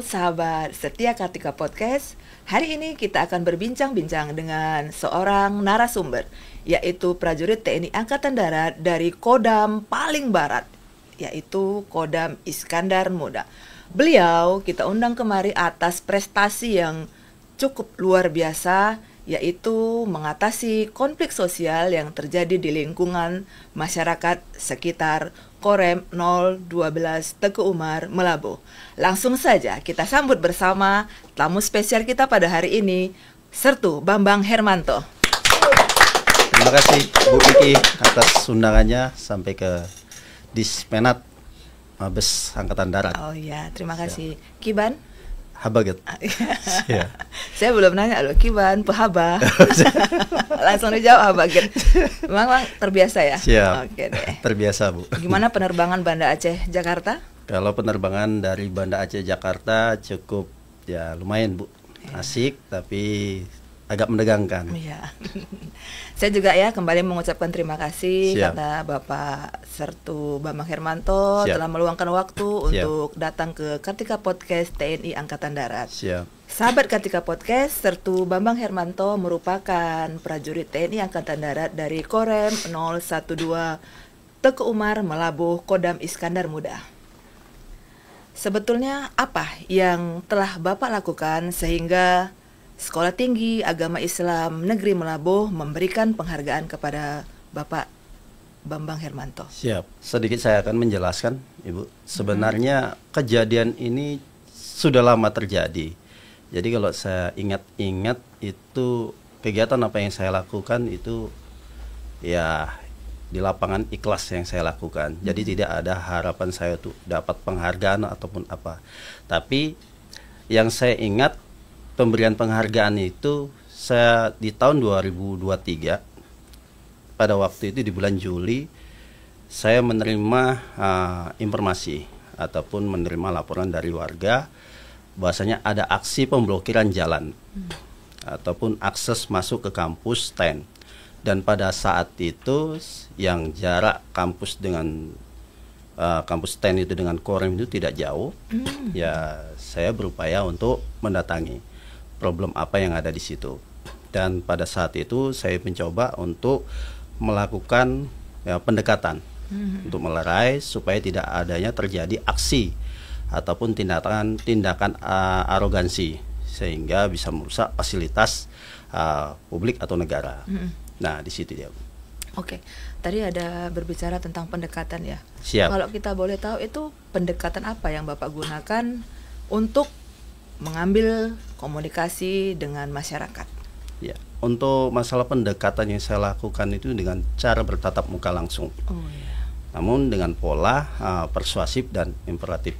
sahabat setia Kartika Podcast. Hari ini kita akan berbincang-bincang dengan seorang narasumber, yaitu prajurit TNI Angkatan Darat dari Kodam paling barat, yaitu Kodam Iskandar Muda. Beliau kita undang kemari atas prestasi yang cukup luar biasa, yaitu mengatasi konflik sosial yang terjadi di lingkungan masyarakat sekitar Korem 012 Teguh Umar, Melabuh. Langsung saja kita sambut bersama tamu spesial kita pada hari ini, Sertu Bambang Hermanto. Terima kasih Bu Vicky atas undangannya sampai ke Dispenat Mabes Angkatan Darat. Oh iya, terima kasih. Kiban? Habaget. Ya. Saya belum nanya loh, Kiban, Pahaba. Langsung dijawab Habaget. Memang terbiasa ya? Siap. Oke deh. Terbiasa Bu. Gimana penerbangan Banda Aceh Jakarta? Kalau penerbangan dari Banda Aceh Jakarta cukup ya lumayan Bu. Asik tapi agak menegangkan. Iya. Saya juga ya kembali mengucapkan terima kasih karena Bapak Sertu Bambang Hermanto telah meluangkan waktu untuk datang ke Kartika Podcast TNI Angkatan Darat. Siap. Sahabat Kartika Podcast, Sertu Bambang Hermanto merupakan prajurit TNI Angkatan Darat dari Korem 012 Teguh Umar, Melabuh, Kodam Iskandar Muda. Sebetulnya apa yang telah Bapak lakukan sehingga Sekolah Tinggi Agama Islam Negeri Melabuh memberikan penghargaan kepada Bapak Bambang Hermanto? Siap. Sedikit saya akan menjelaskan, Ibu. Sebenarnya kejadian ini sudah lama terjadi. Jadi kalau saya ingat-ingat itu kegiatan apa yang saya lakukan itu ya di lapangan ikhlas yang saya lakukan. Jadi tidak ada harapan saya untuk dapat penghargaan ataupun apa. Tapi yang saya ingat pemberian penghargaan itu saya di tahun 2023 pada waktu itu di bulan Juli saya menerima informasi ataupun menerima laporan dari warga bahwasanya ada aksi pemblokiran jalan ataupun akses masuk ke kampus TEN, dan pada saat itu yang jarak kampus dengan kampus TEN itu dengan Korem itu tidak jauh. Ya saya berupaya untuk mendatangi problem apa yang ada di situ. Dan pada saat itu saya mencoba untuk melakukan pendekatan untuk melerai supaya tidak adanya terjadi aksi ataupun tindakan arogansi sehingga bisa merusak fasilitas publik atau negara. Nah, di situ dia. Oke, tadi ada berbicara tentang pendekatan ya. Siap. Kalau kita boleh tahu itu pendekatan apa yang Bapak gunakan untuk mengambil komunikasi dengan masyarakat? Ya, untuk masalah pendekatan yang saya lakukan itu dengan cara bertatap muka langsung. Oh ya. Namun dengan pola persuasif dan imperatif.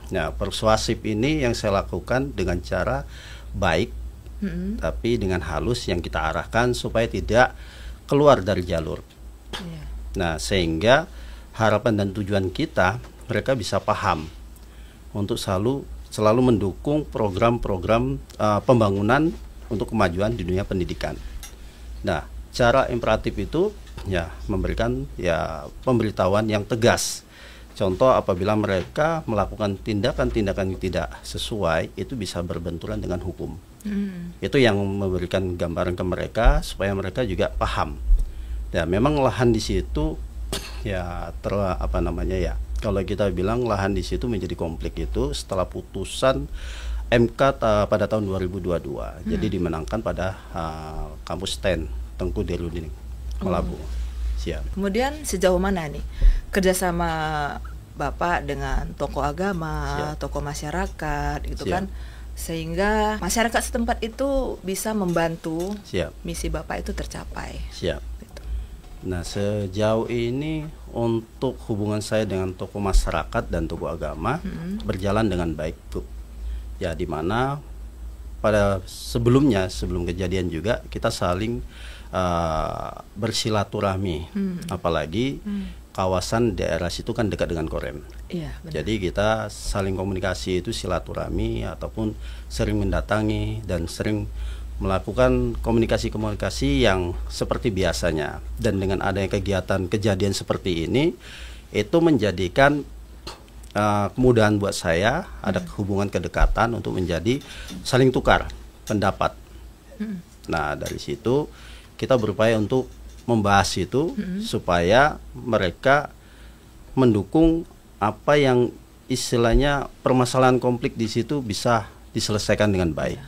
Nah, persuasif ini yang saya lakukan dengan cara baik, tapi dengan halus yang kita arahkan supaya tidak keluar dari jalur. Yeah. Nah, sehingga harapan dan tujuan kita mereka bisa paham untuk selalu mendukung program-program pembangunan untuk kemajuan di dunia pendidikan. Nah, cara imperatif itu ya memberikan ya pemberitahuan yang tegas. Contoh apabila mereka melakukan tindakan-tindakan yang tidak sesuai itu bisa berbenturan dengan hukum. Itu yang memberikan gambaran ke mereka supaya mereka juga paham. Ya, memang lahan di situ ya kalau kita bilang lahan di situ menjadi konflik itu setelah putusan MK pada tahun 2022. Jadi dimenangkan pada kampus TEN Tengku Derudin Melabuh. Siap. Kemudian sejauh mana nih kerjasama Bapak dengan tokoh agama, tokoh masyarakat gitu kan, sehingga masyarakat setempat itu bisa membantu misi Bapak itu tercapai. Siap. Gitu. Nah, sejauh ini untuk hubungan saya dengan tokoh masyarakat dan tokoh agama berjalan dengan baik, Bu. Ya, di mana pada sebelum kejadian juga kita saling bersilaturahmi, apalagi kawasan daerah situ kan dekat dengan Korem. Iya, jadi kita saling komunikasi itu silaturahmi ataupun sering mendatangi dan sering melakukan komunikasi yang seperti biasanya. Dan dengan adanya kegiatan kejadian seperti ini itu menjadikan kemudahan buat saya, ada hubungan kedekatan untuk menjadi saling tukar pendapat. Nah, dari situ kita berupaya untuk membahas itu supaya mereka mendukung apa yang istilahnya permasalahan konflik di situ bisa diselesaikan dengan baik.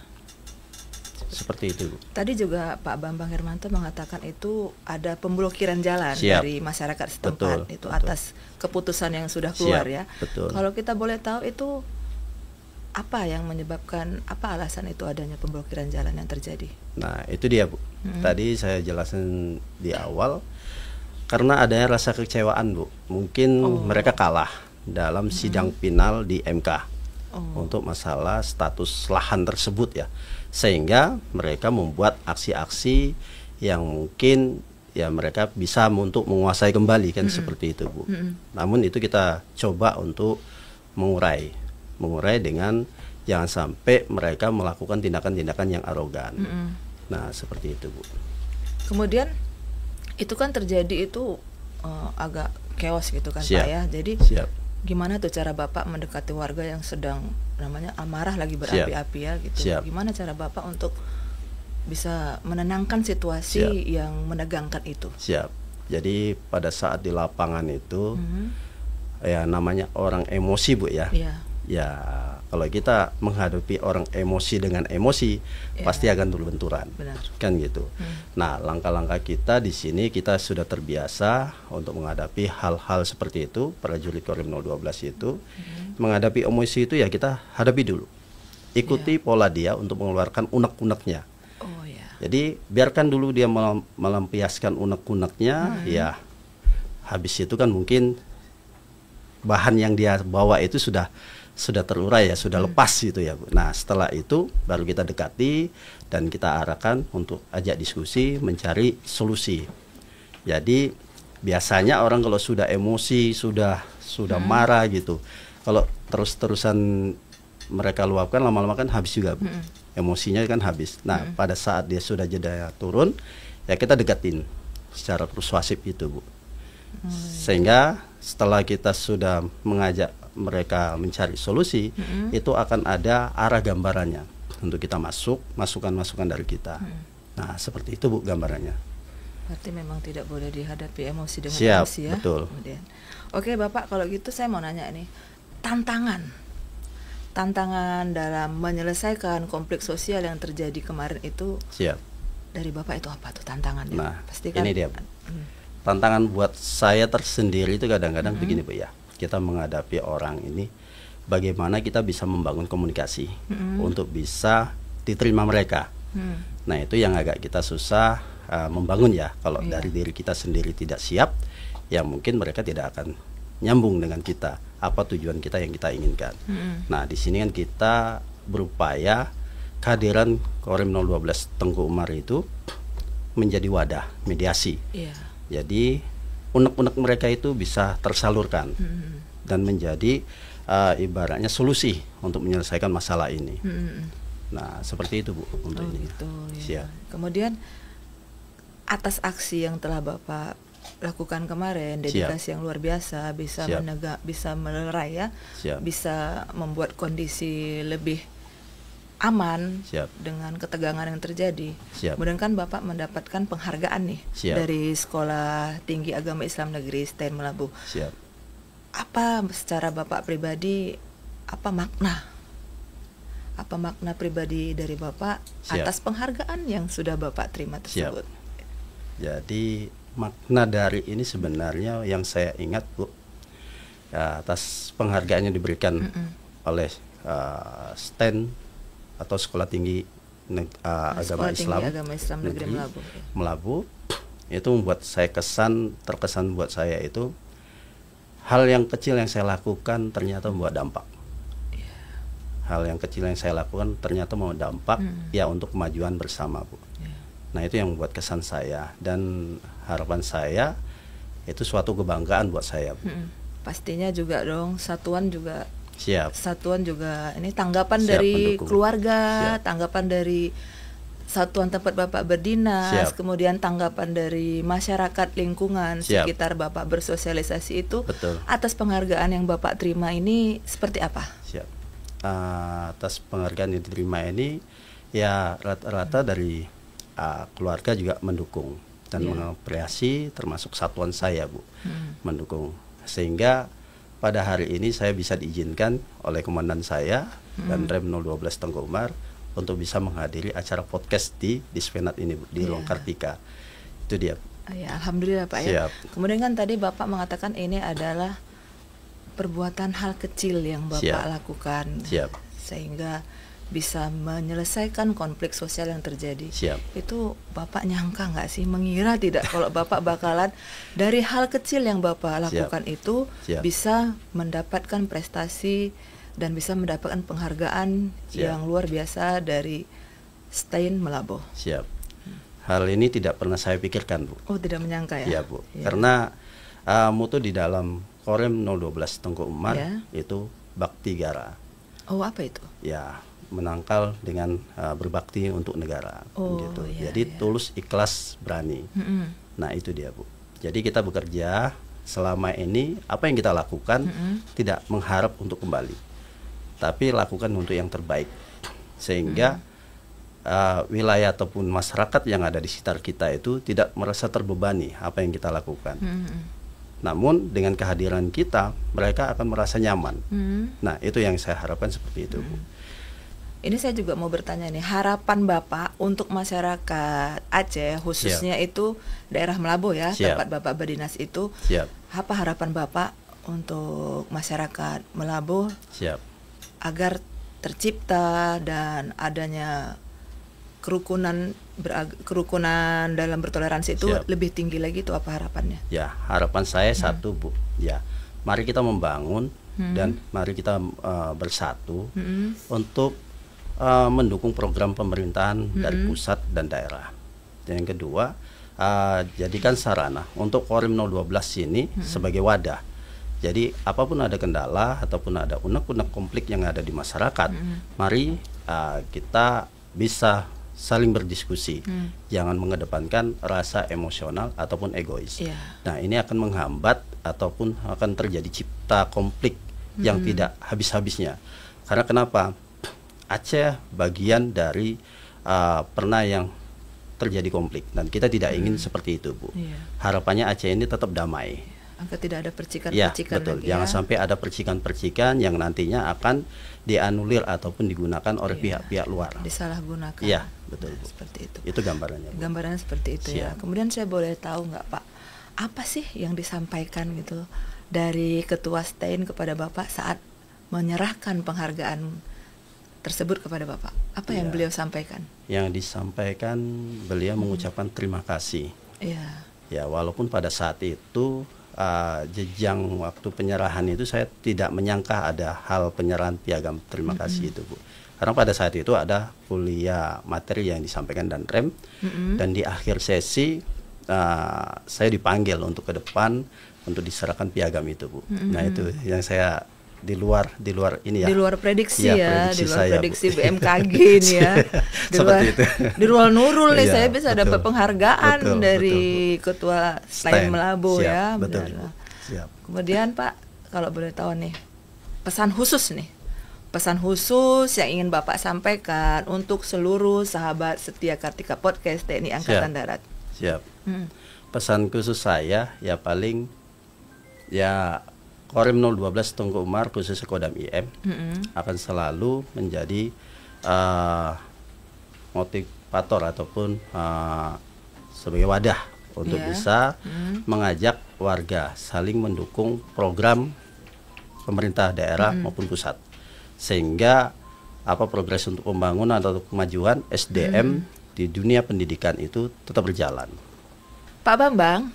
Seperti itu, Bu. Tadi juga Pak Bambang Hermanto mengatakan itu ada pemblokiran jalan dari masyarakat setempat. Itu atas keputusan yang sudah keluar ya. Betul. Kalau kita boleh tahu itu apa yang menyebabkan, apa alasan itu adanya pemblokiran jalan yang terjadi? Nah, itu dia, Bu. Tadi saya jelasin di awal, karena adanya rasa kekecewaan, Bu. Mungkin mereka kalah dalam sidang final di MK untuk masalah status lahan tersebut ya. Sehingga mereka membuat aksi-aksi yang mungkin ya mereka bisa untuk menguasai kembali kan, seperti itu, Bu. Namun itu kita coba untuk mengurai dengan jangan sampai mereka melakukan tindakan-tindakan yang arogan. Nah, seperti itu, Bu. Kemudian itu kan terjadi itu agak chaos gitu kan, Pak ya. Jadi gimana tuh cara Bapak mendekati warga yang sedang namanya amarah lagi berapi-api ya gitu. Gimana cara Bapak untuk bisa menenangkan situasi yang menegangkan itu? Jadi pada saat di lapangan itu ya namanya orang emosi, Bu ya. Ya kalau kita menghadapi orang emosi dengan emosi pasti akan berbenturan. Kan gitu. Nah, langkah-langkah kita di sini kita sudah terbiasa untuk menghadapi hal-hal seperti itu. Prajurit Korim 012 itu menghadapi emosi itu ya kita hadapi dulu. Ikuti pola dia untuk mengeluarkan unek-uneknya. Jadi biarkan dulu dia melampiaskan unek-uneknya, ya habis itu kan mungkin bahan yang dia bawa itu sudah terurai ya, sudah lepas gitu ya, Bu. Nah, setelah itu baru kita dekati dan kita arahkan untuk ajak diskusi, mencari solusi. Jadi biasanya orang kalau sudah emosi, sudah marah gitu, kalau terus-terusan mereka luapkan, lama-lama kan habis juga, Bu. Emosinya kan habis. Nah, pada saat dia sudah jeda turun, ya kita dekatin secara persuasif itu, Bu. Sehingga setelah kita sudah mengajak mereka mencari solusi, itu akan ada arah gambarannya untuk kita masukan-masukan dari kita. Nah, seperti itu, Bu, gambarannya. Berarti memang tidak boleh dihadapi emosi dengan emosi ya. Betul. Kemudian, oke Bapak, kalau gitu saya mau nanya nih, tantangan dalam menyelesaikan konflik sosial yang terjadi kemarin itu, dari Bapak itu apa tuh tantangannya? Nah, pastikan ini dia, Bu. Tantangan buat saya tersendiri itu kadang-kadang begini, Bu ya. Kita menghadapi orang ini, bagaimana kita bisa membangun komunikasi untuk bisa diterima mereka. Nah, itu yang agak kita susah membangun ya. Kalau dari diri kita sendiri tidak siap, ya mungkin mereka tidak akan nyambung dengan kita, apa tujuan kita yang kita inginkan. Nah, di sini kan kita berupaya kehadiran Korim 012 Tengku Umar itu menjadi wadah mediasi. Jadi unek-unek mereka itu bisa tersalurkan dan menjadi ibaratnya solusi untuk menyelesaikan masalah ini. Nah, seperti itu, Bu, untuk ini. Gitu, ya. Kemudian atas aksi yang telah Bapak lakukan kemarin, dedikasi yang luar biasa, bisa bisa melerai ya, bisa membuat kondisi lebih aman dengan ketegangan yang terjadi. Kemudian kan Bapak mendapatkan penghargaan nih dari Sekolah Tinggi Agama Islam Negeri STAN Melabu. Apa secara Bapak pribadi, apa makna pribadi dari Bapak atas penghargaan yang sudah Bapak terima tersebut? Jadi makna dari ini sebenarnya yang saya ingat, Bu, ya, atas penghargaan yang diberikan oleh STAN atau Sekolah Tinggi Agama Islam Negeri Melabu, itu membuat saya terkesan buat saya itu hal yang kecil yang saya lakukan ternyata membuat dampak. Hal yang kecil yang saya lakukan ternyata membawa dampak ya untuk kemajuan bersama, Bu. Nah, itu yang membuat kesan saya dan harapan saya itu suatu kebanggaan buat saya, Bu. Pastinya juga dong, satuan juga Satuan juga ini tanggapan dari mendukung. keluarga, tanggapan dari satuan tempat Bapak berdinas, Siap. kemudian tanggapan dari masyarakat lingkungan Siap. sekitar Bapak bersosialisasi itu, Betul. atas penghargaan yang Bapak terima ini seperti apa? Siap. Atas penghargaan yang diterima ini, ya rata-rata dari keluarga juga mendukung dan mengapresiasi, termasuk satuan saya, Bu, mendukung. Sehingga pada hari ini saya bisa diizinkan oleh komandan saya dan Rem 012 Tengku Umar untuk bisa menghadiri acara podcast di Dispenat ini, Bu, di Ruang Kartika. Itu dia. Ya, alhamdulillah Pak. Siap. Ya. Kemudian kan tadi Bapak mengatakan ini adalah perbuatan hal kecil yang Bapak lakukan, Siap. sehingga bisa menyelesaikan konflik sosial yang terjadi. Siap. Itu Bapak nyangka nggak sih, mengira tidak kalau Bapak bakalan dari hal kecil yang Bapak lakukan itu bisa mendapatkan prestasi dan bisa mendapatkan penghargaan yang luar biasa dari Stein Melaboh. Siap. Hal ini tidak pernah saya pikirkan, Bu. Oh, tidak menyangka ya? Iya, Bu. Karena mutu di dalam Korem 012 Tengku Umar itu bakti gara. Oh, apa itu? Ya, menangkal dengan berbakti untuk negara. Gitu. Jadi tulus, ikhlas, berani. Nah, itu dia, Bu. Jadi kita bekerja selama ini, apa yang kita lakukan tidak mengharap untuk kembali, tapi lakukan untuk yang terbaik, sehingga wilayah ataupun masyarakat yang ada di sekitar kita itu tidak merasa terbebani apa yang kita lakukan. Namun dengan kehadiran kita, mereka akan merasa nyaman. Nah, itu yang saya harapkan seperti itu, Bu. Ini saya juga mau bertanya nih, harapan Bapak untuk masyarakat Aceh, khususnya itu daerah Melaboh ya, tempat Bapak berdinas itu. Apa harapan Bapak untuk masyarakat Melaboh agar tercipta dan adanya kerukunan dalam bertoleransi itu lebih tinggi lagi, itu apa harapannya? Ya, harapan saya satu, Bu. Ya, mari kita membangun dan mari kita bersatu untuk mendukung program pemerintahan dari pusat dan daerah. Dan yang kedua, jadikan sarana untuk Korem 012 ini sebagai wadah. Jadi apapun ada kendala ataupun ada unek-unek konflik yang ada di masyarakat, mari kita bisa saling berdiskusi, jangan mengedepankan rasa emosional ataupun egois. Nah, ini akan menghambat ataupun akan terjadi cipta konflik yang tidak habis-habisnya. Karena kenapa? Aceh bagian dari pernah yang terjadi konflik dan kita tidak ingin seperti itu, Bu. Harapannya Aceh ini tetap damai. Agar tidak ada percikan-percikan betul. lagi. Jangan sampai ada percikan-percikan yang nantinya akan dianulir ataupun digunakan oleh pihak-pihak luar. Disalahgunakan. Iya, betul. Nah, seperti itu. Itu gambarannya, Bu. Gambarannya seperti itu ya. Kemudian saya boleh tahu nggak, Pak, apa sih yang disampaikan gitu dari Ketua Stein kepada Bapak saat menyerahkan penghargaan tersebut kepada Bapak? Apa yang beliau sampaikan? Yang disampaikan, beliau mengucapkan terima kasih. Ya, walaupun pada saat itu jejang waktu penyerahan itu saya tidak menyangka ada hal penyerahan piagam terima kasih itu, Bu. Karena pada saat itu ada kuliah materi yang disampaikan dan Rem, dan di akhir sesi saya dipanggil untuk ke depan untuk diserahkan piagam itu, Bu. Nah, itu yang saya di luar ini ya. Di luar prediksi prediksi di luar saya, prediksi Bu. BMKG nih ya. Seperti itu. Di luar Nurul nih saya bisa betul. dapat penghargaan dari betul. Ketua Stein Melaboh ya. Betul, Bu. Kemudian Pak, kalau boleh tahu nih, pesan khusus yang ingin Bapak sampaikan untuk seluruh sahabat setia Kartika Podcast TNI Angkatan Darat. Pesan khusus saya ya paling ya Korem 012 Tengku Umar khususnya Kodam IM akan selalu menjadi motivator ataupun sebagai wadah untuk bisa mengajak warga saling mendukung program pemerintah daerah maupun pusat, sehingga progres untuk pembangunan atau kemajuan SDM di dunia pendidikan itu tetap berjalan. Pak Bambang,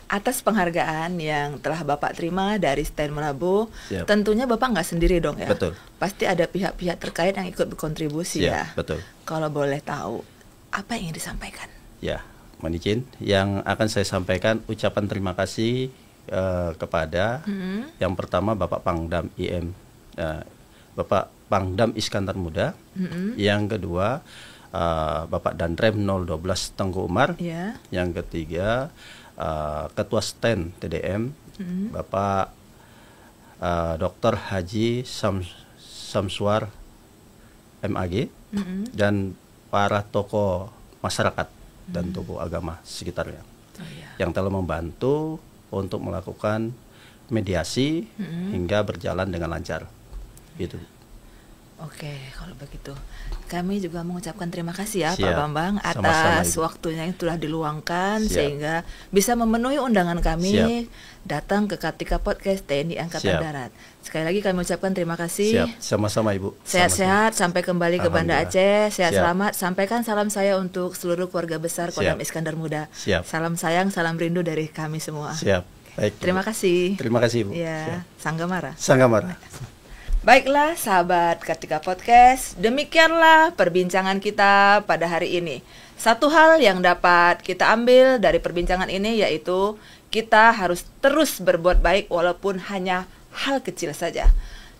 atas penghargaan yang telah Bapak terima dari Stein Melaboh, tentunya Bapak nggak sendiri dong ya? Betul. Pasti ada pihak-pihak terkait yang ikut berkontribusi ya? Betul. Kalau boleh tahu, apa yang ingin disampaikan? Ya, mohon izin, yang akan saya sampaikan ucapan terima kasih kepada yang pertama Bapak Pangdam IM, Bapak Pangdam Iskandar Muda, yang kedua Bapak Dandrem 012 Tengku Umar. Ya. Yang ketiga Ketua STEN TDM Bapak Dr. Haji Samswar MAG dan para tokoh masyarakat dan tokoh agama sekitarnya yang telah membantu untuk melakukan mediasi hingga berjalan dengan lancar. Gitu. Oke, kalau begitu kami juga mengucapkan terima kasih ya Siap. Pak Bambang Sama-sama, atas Ibu. waktunya yang telah diluangkan Siap. sehingga bisa memenuhi undangan kami Siap. datang ke Kartika Podcast TNI Angkatan Siap. Darat. Sekali lagi kami ucapkan terima kasih. Siap, sama-sama Ibu. Sehat-sehat sampai kembali ke Banda Alhamdulillah. Aceh. Sehat Siap. selamat. Sampaikan salam saya untuk seluruh keluarga besar Kodam Siap. Iskandar Muda. Siap. Salam sayang, salam rindu dari kami semua. Siap. Baik. Ibu. Terima kasih. Terima kasih, Bu. Ya, Sanggamara. Sanggamara. Baiklah sahabat Kartika Podcast, demikianlah perbincangan kita pada hari ini. Satu hal yang dapat kita ambil dari perbincangan ini yaitu kita harus terus berbuat baik walaupun hanya hal kecil saja.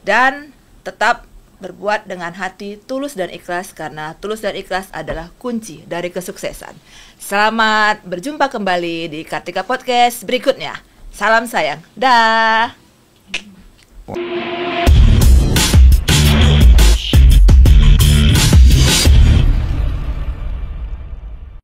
Dan tetap berbuat dengan hati tulus dan ikhlas karena tulus dan ikhlas adalah kunci dari kesuksesan. Selamat berjumpa kembali di Kartika Podcast berikutnya. Salam sayang. Dah.